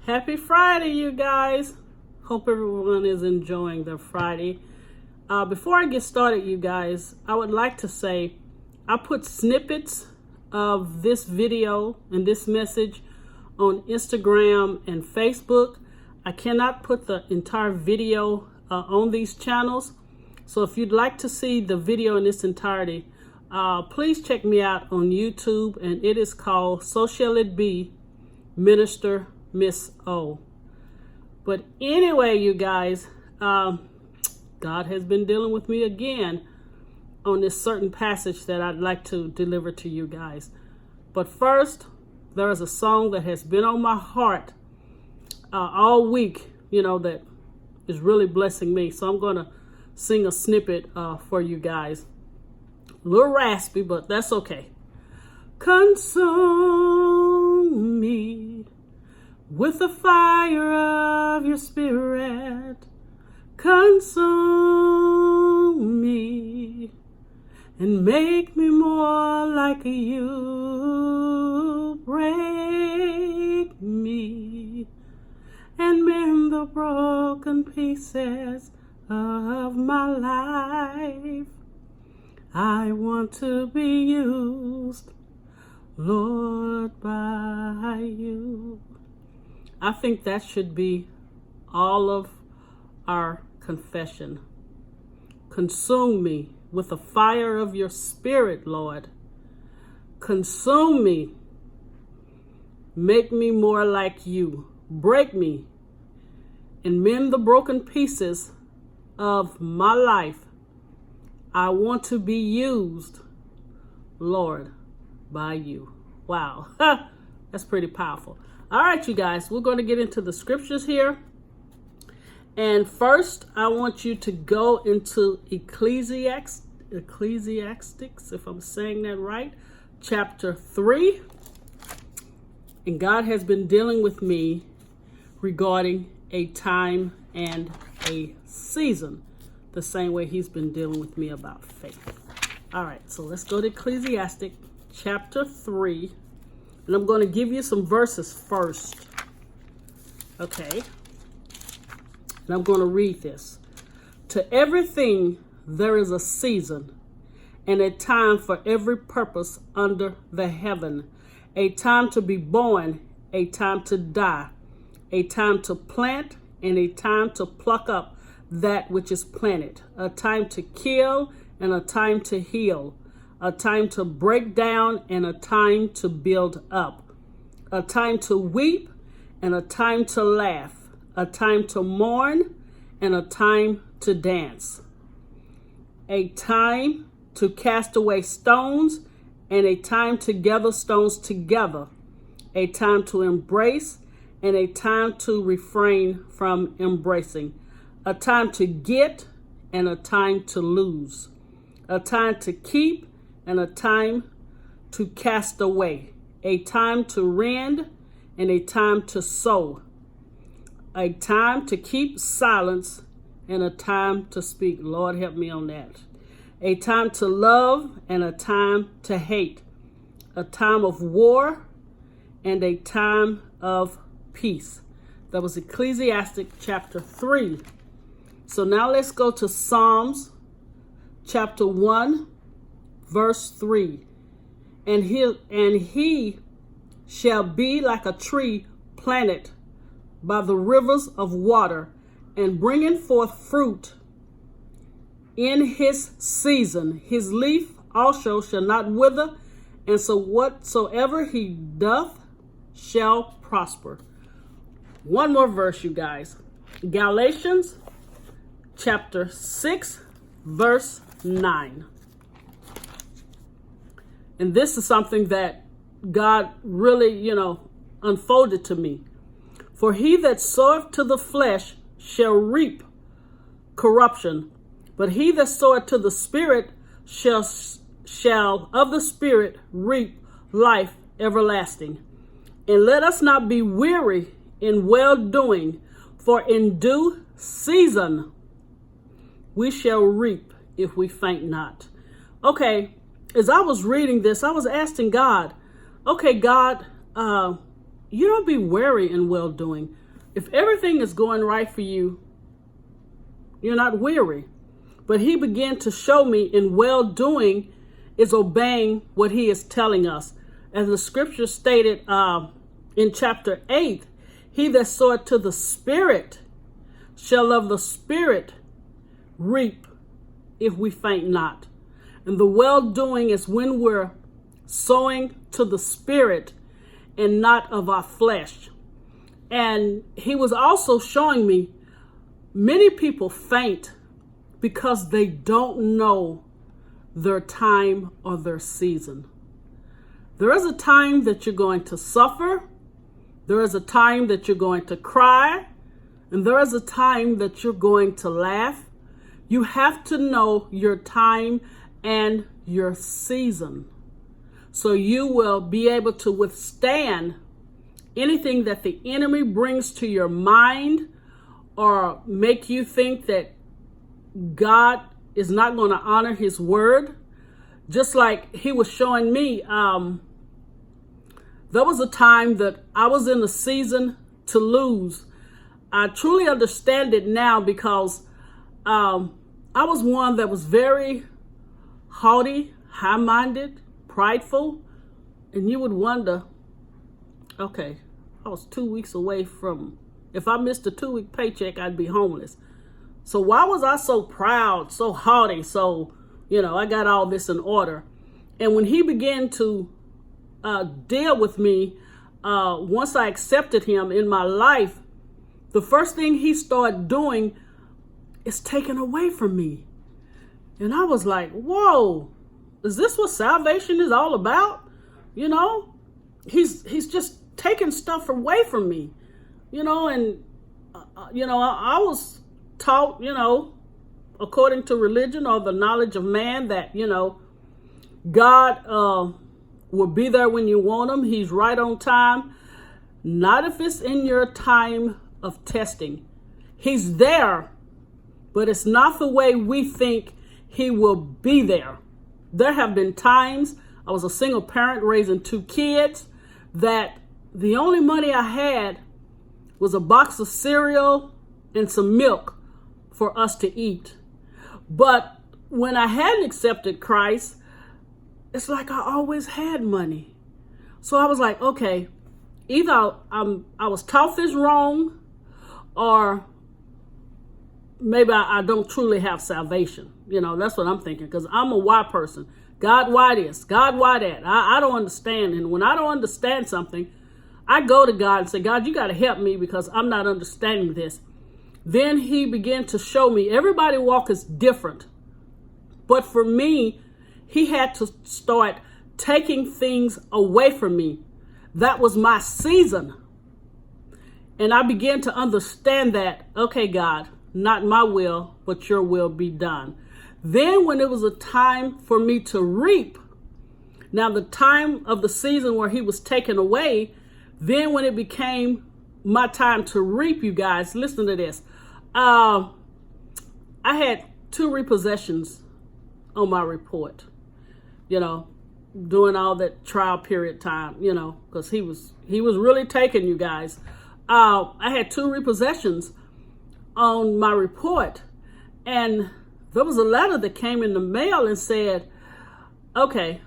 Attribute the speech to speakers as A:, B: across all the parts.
A: Happy Friday, you guys. Hope everyone is enjoying their Friday. Before I get started, you guys, I would like to say I put snippets of this video and this message on Instagram and Facebook. I cannot put the entire video on these channels. So if you'd like to see the video in its entirety, please check me out on YouTube, and it is called So Shall It Be, Minister Miss O. But anyway, you guys, God has been dealing with me again on this certain passage that I'd like to deliver to you guys. But first, there is a song that has been on my heart all week, that is really blessing me. So I'm going to sing a snippet for you guys. A little raspy, but that's okay. Consume me with the fire of your spirit. Consume me and make me more like you. Break me and mend the broken pieces of my life. I want to be used, Lord, by you. I think that should be all of our confession. Consume me with the fire of your spirit, Lord. Consume me. Make me more like you. Break me and mend the broken pieces of my life. I want to be used, Lord, by you. Wow, that's pretty powerful. All right, you guys, we're going to get into the scriptures here. And first, I want you to go into Ecclesiastes, if I'm saying that right, chapter 3. And God has been dealing with me regarding a time and a season, the same way he's been dealing with me about faith. All right, so let's go to Ecclesiastes chapter 3. And I'm going to give you some verses first. Okay. And I'm going to read this. To everything there is a season, and a time for every purpose under the heaven. A time to be born, a time to die, a time to plant, and a time to pluck up that which is planted. A time to kill, and a time to heal. A time to break down, and a time to build up. A time to weep, and a time to laugh. A time to mourn, and a time to dance. A time to cast away stones, and a time to gather stones together. A time to embrace, and a time to refrain from embracing. A time to get, and a time to lose. A time to keep, and a time to cast away. A time to rend, and a time to sow. A time to keep silence, and a time to speak. Lord, help me on that. A time to love, and a time to hate. A time of war, and a time of peace. That was Ecclesiastes chapter 3. So now let's go to Psalms chapter 1, verse 3. And he shall be like a tree planted by the rivers of water, and bringing forth fruit in his season. His leaf also shall not wither, and so whatsoever he doth shall prosper. One more verse, you guys. Galatians chapter 6, verse 9. And this is something that God really, unfolded to me. For he that soweth to the flesh shall reap corruption, but he that soweth to the Spirit shall of the Spirit reap life everlasting. And let us not be weary in well-doing, for in due season we shall reap if we faint not. Okay, as I was reading this, I was asking God, okay, God, you don't be weary in well-doing. If everything is going right for you, you're not weary. But he began to show me in well-doing is obeying what he is telling us. As the scripture stated in chapter 8, he that soweth to the Spirit shall of the Spirit reap if we faint not. And the well-doing is when we're sowing to the Spirit and not of our flesh. And he was also showing me many people faint because they don't know their time or their season. There is a time that you're going to suffer. There is a time that you're going to cry. And there is a time that you're going to laugh. You have to know your time and your season, so you will be able to withstand anything that the enemy brings to your mind or make you think that God is not going to honor his word. Just like he was showing me, there was a time that I was in a season to lose. I truly understand it now because I was one that was very haughty, high-minded, prideful, and you would wonder, okay, I was 2 weeks away from, if I missed a 2-week paycheck, I'd be homeless. So why was I so proud, so haughty, so, I got all this in order? And when he began to deal with me, once I accepted him in my life, the first thing he started doing is taking away from me. And I was like, whoa, is this what salvation is all about? He's just taking stuff away from me, and, I was taught, according to religion or the knowledge of man that, God will be there when you want him. He's right on time. Not if it's in your time of testing. He's there, but it's not the way we think he will be there. There have been times I was a single parent raising 2 kids that the only money I had was a box of cereal and some milk for us to eat. But when I hadn't accepted Christ, it's like I always had money. So I was like, okay, either I was taught this wrong, or maybe I don't truly have salvation. That's what I'm thinking, because I'm a why person. God, why this? God, why that? I don't understand. And when I don't understand something, I go to God and say, God, you got to help me because I'm not understanding this. Then he began to show me everybody walk is different. But for me, he had to start taking things away from me. That was my season. And I began to understand that, okay, God, not my will, but your will be done. Then when it was a time for me to reap, now the time of the season where he was taken away, then when it became my time to reap, you guys, listen to this. I had 2 repossessions on my report, during all that trial period time, because he was really taking, you guys. I had 2 repossessions on my report, and there was a letter that came in the mail and said, okay,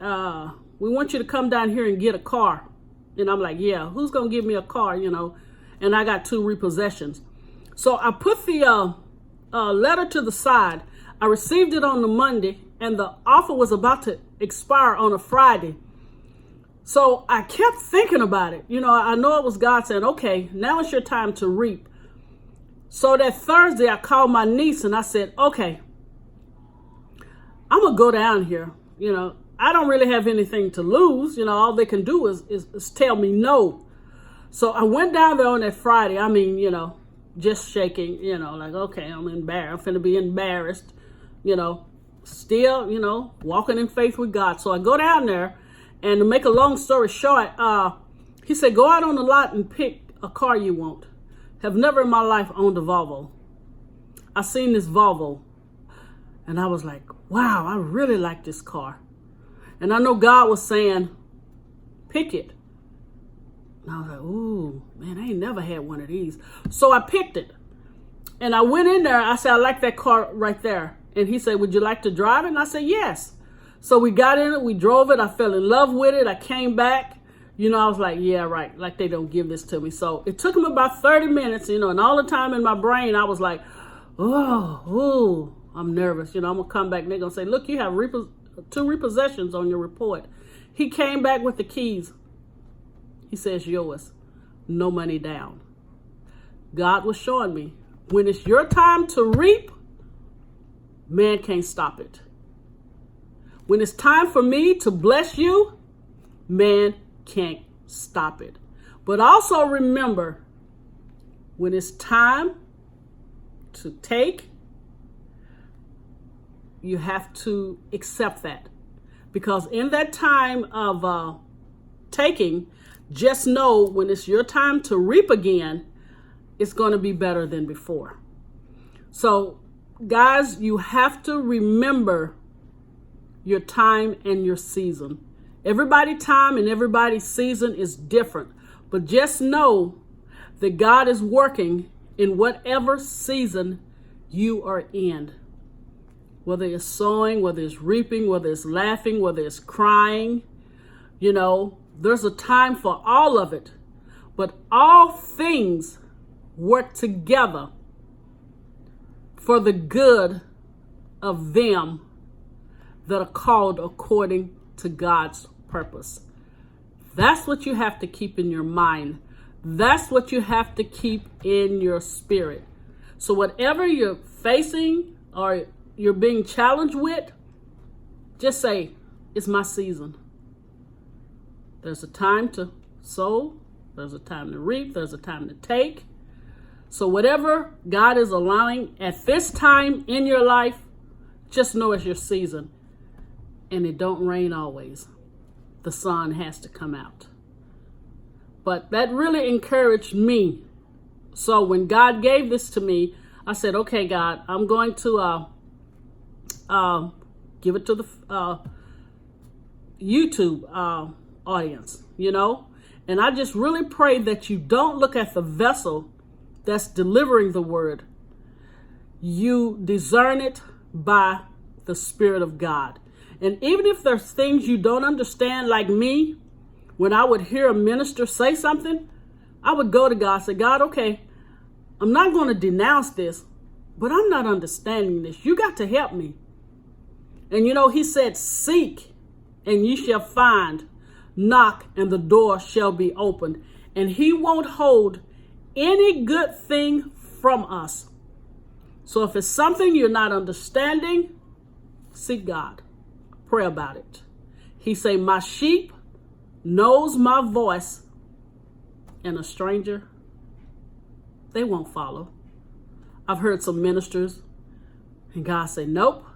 A: we want you to come down here and get a car. And I'm like, yeah, who's going to give me a car, And I got 2 repossessions. So I put the letter to the side. I received it on the Monday, and the offer was about to expire on a Friday. So I kept thinking about it. I know it was God saying, okay, now it's your time to reap. So that Thursday, I called my niece and I said, okay, I'm going to go down here. I don't really have anything to lose. All they can do is tell me no. So I went down there on that Friday. Just shaking, like, okay, I'm embarrassed. I'm finna be embarrassed, still, walking in faith with God. So I go down there, and to make a long story short, he said, go out on the lot and pick a car you want. Have never in my life owned a Volvo. I seen this Volvo, and I was like, wow, I really like this car. And I know God was saying, pick it. And I was like, ooh, man, I ain't never had one of these. So I picked it. And I went in there. I said, I like that car right there. And he said, would you like to drive it? And I said, yes. So we got in it. We drove it. I fell in love with it. I came back. You know, I was like, yeah, right. Like they don't give this to me. So it took him about 30 minutes, you know, and all the time in my brain, I was like, oh, I'm nervous. You know, I'm going to come back and they're going to say, look, you have 2 repossessions on your report. He came back with the keys. He says, yours, no money down. God was showing me, when it's your time to reap, man can't stop it. When it's time for me to bless you, man can't stop it. But also remember, when it's time to take, you have to accept that. Because in that time of taking, just know when it's your time to reap again, it's going to be better than before. So, guys, you have to remember your time and your season. Everybody's time and everybody's season is different. But just know that God is working in whatever season you are in. Whether it's sowing, whether it's reaping, whether it's laughing, whether it's crying, you know, there's a time for all of it. But all things work together for the good of them that are called according to God's purpose. That's what you have to keep in your mind. That's what you have to keep in your spirit. So whatever you're facing or you're being challenged with, just say, it's my season. There's a time to sow. There's a time to reap. There's a time to take. So whatever God is allowing at this time in your life, just know it's your season. And it don't rain always. The sun has to come out. But that really encouraged me. So when God gave this to me, I said, okay, God, I'm going to give it to the YouTube audience, you know. And I just really pray that you don't look at the vessel that's delivering the word. You discern it by the Spirit of God. And even if there's things you don't understand, like me, when I would hear a minister say something, I would go to God and say, God, okay, I'm not going to denounce this, but I'm not understanding this. You got to help me. And you know, he said, seek and ye shall find, knock and the door shall be opened. And he won't hold any good thing from us. So if it's something you're not understanding, seek God. Pray about it. He say, my sheep knows my voice, and a stranger, they won't follow. I've heard some ministers, and God say, nope,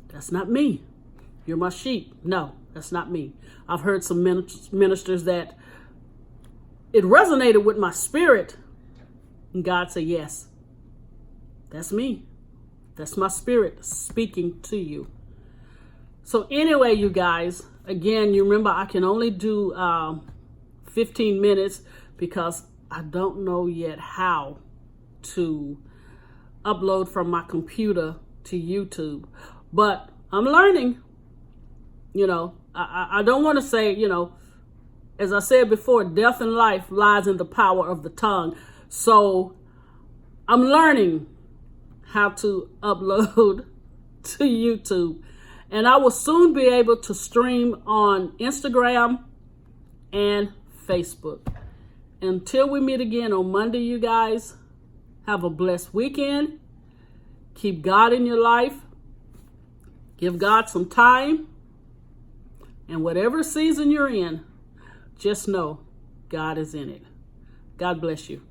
A: that's not me. You're my sheep. No, that's not me. I've heard some ministers that it resonated with my spirit, and God said, yes, that's me. That's my spirit speaking to you. So anyway, you guys, again, you remember I can only do 15 minutes because I don't know yet how to upload from my computer to YouTube. But I'm learning. You know, I don't want to say, you know, as I said before, death and life lies in the power of the tongue. So I'm learning how to upload to YouTube. And I will soon be able to stream on Instagram and Facebook. Until we meet again on Monday, you guys, have a blessed weekend. Keep God in your life. Give God some time. And whatever season you're in, just know God is in it. God bless you.